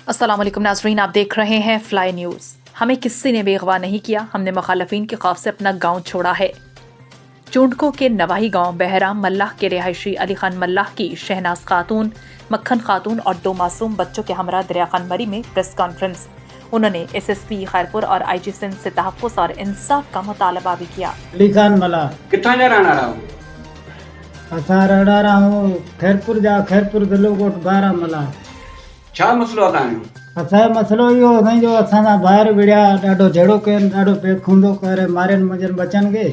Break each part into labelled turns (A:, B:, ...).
A: अस्सलाम वालेकुम नाज़रीन, आप देख रहे हैं फ्लाई न्यूज़। हमें किसी ने बेगवा नहीं किया, हमने मुखालफिन के खौफ से अपना गांव छोड़ा है। चूंडको के नवाही गांव बहराम मल्लाह के रिहायशी अली खान मल्लाह की शहनाज खातून, मक्खन खातून और 2 मासूम बच्चों के हमरा दरिया खान मरी में प्रेस कॉन्फ्रेंस। उन्होंने SSP खैरपुर और IG सिंध से तहफ़्फ़ुज़ और इंसाफ का मुतालबा भी किया।
B: अली खान मल्लाह
C: कितना जा रहना रहा हूँ?
B: असां रहणा रहा हूँ खैरपुर जा, खैरपुर दिलोकोट बहराम मल्लाह।
C: छा मसलो आहे तव्हांजो?
B: असांजो मसइलो इहो साईं जो असांजा ॿाहिरि विड़िया ॾाढो झेड़ो कयनि, ॾाढो पेखूंदो करे मारियनि मुंहिंजनि बचनि खे।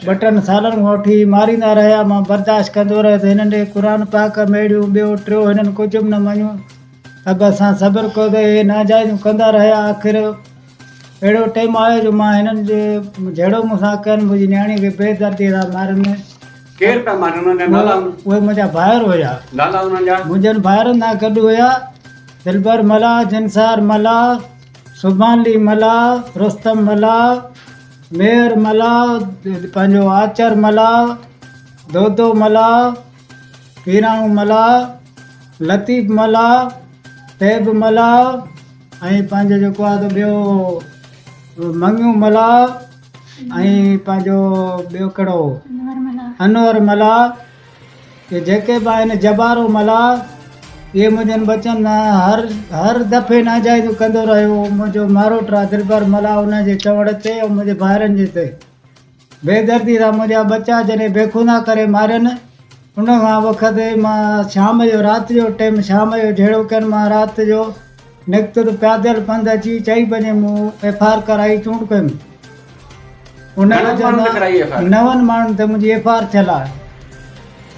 B: 2-3 सालनि खां वठी मारींदा रहिया, मां बर्दाश्त कंदो रहियुसि। हिननि ॾे क़ुर पाक मेड़ियूं ॿियो टियों हिननि कुझु बि न मञियो। अब असां सब्र कयो हे नाजाइज़ कंदा रहिया। आख़िर अहिड़ो टाइम आयो जो मां हिननि जे झेड़ो मूंसां कयनि, मुंहिंजी नियाणी खे बेदर्दी था मारनि।
C: केरु पिया मारनि? उन्हनि जा नाला?
B: उहे मुंहिंजा भाइर हुया।
C: नाला उन्हनि जा?
B: मुंहिंजनि भाइरनि सां गॾु हुया दिलबर मल्लाह, जिनसार मल्लाह, सुभानली मल्लाह, रुस्तम मल्लाह, मेहर मल्लाह, पंहिंजो आचर मल्लाह, दोदो मल्लाह, पीराणू मल्लाह, लतीफ़ मल्लाह, तैब मल्लाह ऐं पंहिंजो जेको आहे त ॿियो मंगियूं मल्लाह ऐं पंहिंजो ॿियो कहिड़ो अनवर मल्लाह। ये जेके बि आहिनि जबारो मल्लाह, ये मुंहिंजनि बचनि हर दफ़े नाजाइज़ कंदो रहियो। मुंहिंजो मारोट आहे दिलबर मल्लाह, उनजे चवण ते ऐं मुंहिंजे भाइरनि जे ते बेदर्दी सां मुंहिंजा बच्चा जॾहिं बेखुदा करे मारियनि, उन खां वक़्तु मां शाम जो राति जो टाइम शाम जो झेड़ो कयनि। मां राति जो निकितो त पैदल पंधु अची 4 बजे मूं FR कराई चूंड कयुमि। उन 9 माण्हुनि ते मुंहिंजी FR थियल आहे।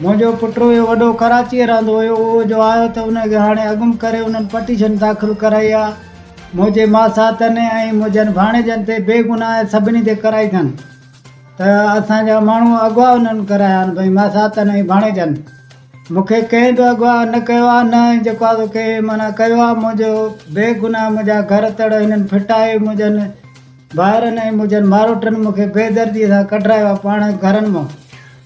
B: मुंहिंजो पुटु हुयो वॾो कराचीअ रहंदो हुयो, उहो जो आयो त उनखे हाणे अॻुम करे उन्हनि पटिशन दाख़िल कराई आहे। मुंहिंजे मासातनि ऐं मुंहिंजनि भाणेजनि ते बेगुनाह सभिनी ते कराई अथनि। त असांजा माण्हू अॻुवाह उन्हनि कराया आहिनि, भई मासातनि ऐं भाणेजनि। मूंखे कंहिं बि अॻुवाह न कयो आहे, न जेको आहे कंहिं माना कयो आहे। मुंहिंजो बेगुनाह मुंहिंजा घर तड़ हिननि फिटाए, मुंहिंजनि भाइरनि ऐं मुंहिंजनि मारोटनि मूंखे बेदर्दीअ सां कढायो आहे पाण घरनि मां।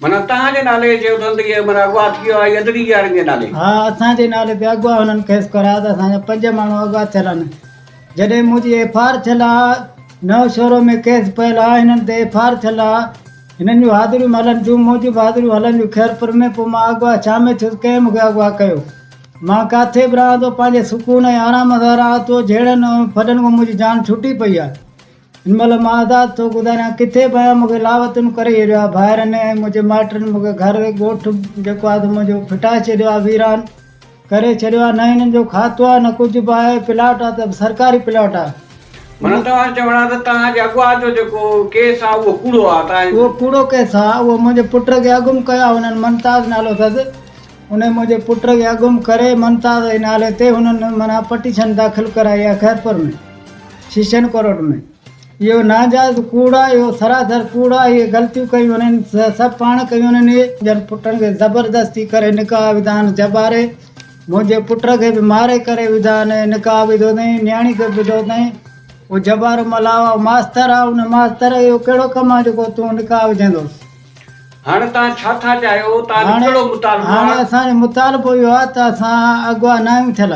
C: माना तव्हांजे नाले जे उधंदगी माना अॻुवाह थी वियो आहे अदरी यारनि जे नाले?
B: हा, असांजे नाले ते अॻुवाह हुननि केस कराया त असांजा 5 माण्हू अॻुवाह थियल आहिनि। जॾहिं मुंहिंजी FR थियल आहे, 9 शोरो में केस पियल आहे, हिननि ते FR थियल आहे, हिननि जूं हाज़िरियूं हलनि थियूं, मुंहिंजूं बि हाज़िरियूं हलनि थियूं खैरपुर में। पोइ मां अॻुवाह छा में थियुसि, कंहिं मूंखे अॻुवाह कयो? मां किथे बि रहां थो, पंहिंजे सुकून ऐं आराम सां रहां थो। झेड़नि फॾनि खां मुंहिंजी जान छुटी पई आहे। हिन महिल मां आज़ादु थो गुज़ारियां, किथे बि आहियां। मूंखे लावतुनि करे छॾियो आहे भाइरनि ऐं मुंहिंजे माइटनि। मूंखे घर ॻोठु जेको आहे त मुंहिंजो फिटाए छॾियो आहे, वीरान करे छॾियो आहे। न हिननि जो खातो आहे न कुझु बि आहे। प्लाट आहे त सरकारी प्लाट आहे।
C: माना तव्हां चवण आहे त तव्हांजे अॻुवाह जो जेको केस आहे उहो कूड़ो आहे?
B: उहो कूड़ो केस आहे। उहो मुंहिंजे पुट खे अॻुम कया हुननि, मुमताज़ नालो अथसि। उन मुंहिंजे पुट खे अॻुम करे मुमताज़ जे नाले ते हुननि माना पटिशन दाख़िल कराई आहे खैरपुर में, शीशन कोर्ट में। इहो नाजाइज़ कूड़ आहे, इहो सरासर कूड़ आहे। इहे ग़लतियूं कयूं हुननि, सभु पाण कयूं हुननि। जन पुटनि खे ज़बरदस्ती करे निकाह विधान जबारे, मुंहिंजे पुट खे बि मारे करे विधान निकाह विधो अथई, नियाणी खे विधो अथई। उहो जबार मल्लाह मास्तर आहे। उन मास्तर इहो कहिड़ो कमु आहे जेको तूं निकाह विझंदो?
C: हाणे तव्हां छा था चाहियो?
B: हाणे असांजो मुतालबो इहो आहे त असां अॻुवाह न आहियूं थियल।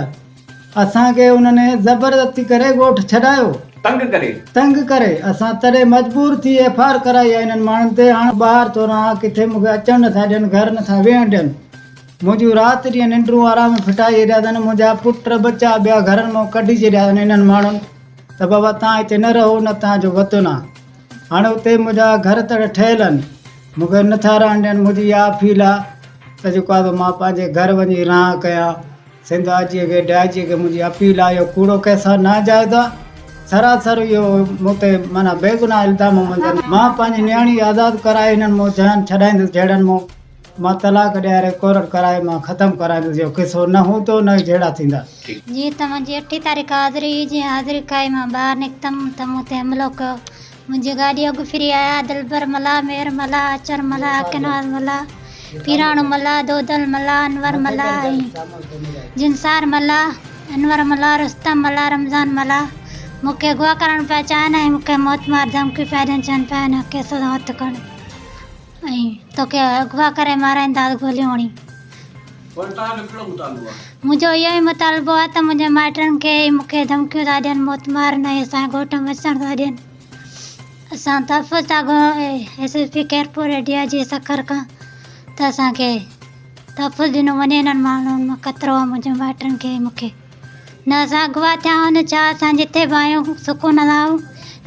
B: असांखे उन्हनि ज़बरदस्ती करे ॻोठु छॾायो, तंग करे। असां तॾहिं मजबूर थी FR कराई आहे हिननि माण्हुनि ते। हाणे ॿाहिरि थो रहां, किथे मूंखे अचणु नथा ॾियनि, घर नथा वेहणु ॾियनि। मुंहिंजूं राति ॾींहं निंडूं आराम फिटाए छॾिया अथनि। मुंहिंजा पुट बच्चा ॿिया घरनि मां कढी छॾिया अथनि हिननि माण्हुनि त बाबा तव्हां हिते न रहो, न तव्हांजो वतन आहे। हाणे उते मुंहिंजा घर तड़ ठहियल आहिनि, मूंखे नथा रहणु ॾियनि। मुंहिंजी इहा अपील आहे त जेको आहे त मां पंहिंजे घर वञी रहां कयां। सिंध आजीअ खे डाइजीअ खे मुंहिंजी अपील आहे। इहो कूड़ो कंहिं सां नाजाइज़ आहे, सरासर इहो मूं ते माना बेगुनाह इल्ज़ाम मंझंदि। मां पंहिंजी नियाणी आज़ादु कराए हिननि मूं जान छॾाईंदुसि। झेड़नि मूं मां तलाक ॾियारे कोरट कराए मां ख़तमु कराईंदुसि। इहो किसो न हूंदो, न झेड़ा थींदा।
D: जी त मुंहिंजी 8 तारीख़ हाज़िरी कई, मां ॿाहिरि निकितमि त मूं ते हमिलो कयो। मुंहिंजी गाॾी अॻु फिरी आया दिलबर मल्लाह, मेहर मल्लाह, आचर मल्लाह, किनवाज मल्लाह, पीराणू मल्लाह, दोदल मल्लाह, अनवर मल्लाह ऐं जिनसार मल्लाह, अनवर मल्लाह, रुस्तम मल्लाह, रमज़ान मल्लाह मूंखे अगवा करणु पिया चाहिनि ऐं मूंखे मौत मार धमकी पिया ॾियनि। चवनि पिया हिन केस सां हथु खण ऐं तोखे अगवा करे माराईंदा गोलियूं हणी।
C: पर तव्हांजो कहिड़ो मुतालबो आहे?
D: मुंहिंजो इहो ई मुतालबो आहे त मुंहिंजे माइटनि खे मूंखे धमकियूं था ॾियनि, मौत मारनि ऐं असांजे घोट में अचण था ॾियनि। असां तहफ़ुज़ था एसएसपी केरपुर एरिया जी सखर खां त असांखे तहफ़ुज़ ॾिनो वञे। इन्हनि माण्हुनि मां ख़तरो आहे मुंहिंजे माइटनि खे मूंखे। न असां अॻुवाट थिया आहियूं, छा असां जिते बि आहियूं सुकून न आहियूं।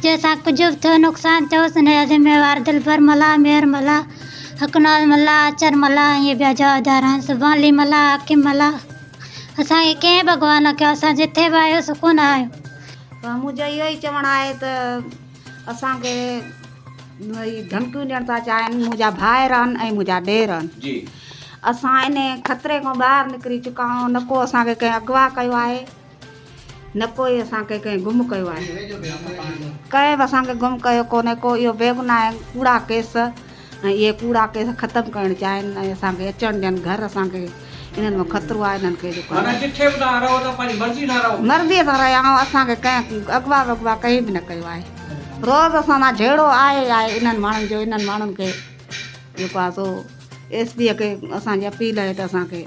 D: जे असां कुझु बि थियो नुक़सानु थियोसि हिन जा ज़िम्मेवार दिलबर मला, मेहर मला, हकनाल मला, अचर मला, इहे ॿिया जवाबदार आहिनि, सुभाणे मला, हाकिम मला। असांखे कंहिं भॻवान कयो, असां जिते बि आहियूं सुकून आहियूं।
E: मुंहिंजो इहो ई चवणु आहे त असांखे भई धमकियूं ॾियण था चाहिनि। मुंहिंजा भाइर आहिनि ऐं मुंहिंजा ॾेर आहिनि।
C: जी
E: असां इन ख़तरे खां ॿाहिरि निकिरी चुका आहियूं। न को असांखे कंहिं अगवा कयो आहे, न कोई असांखे कंहिं गुम कयो आहे। कंहिं बि असांखे गुम कयो कोन्हे को। इहो बेगुनाह आहे कूड़ा केस, ऐं इहे कूड़ा केस ख़तमु करणु चाहिनि ऐं असांखे अचणु ॾियनि घर। असांखे इन्हनि में ख़तरो आहे। इन्हनि खे जेको
C: माना जिथे बि तव्हां रहो था पंहिंजी मर्ज़ी सां रहो।
E: मर्ज़ीअ सां रहिया आहियूं। असांखे कंहिं अगवा वगवा कंहिं बि न कयो आहे। रोज़ु असां सां जहिड़ो आहे इन्हनि माण्हुनि जो। इन्हनि माण्हुनि खे जेको आहे सो एसपीअ खे असांजी अपील आहे त असांखे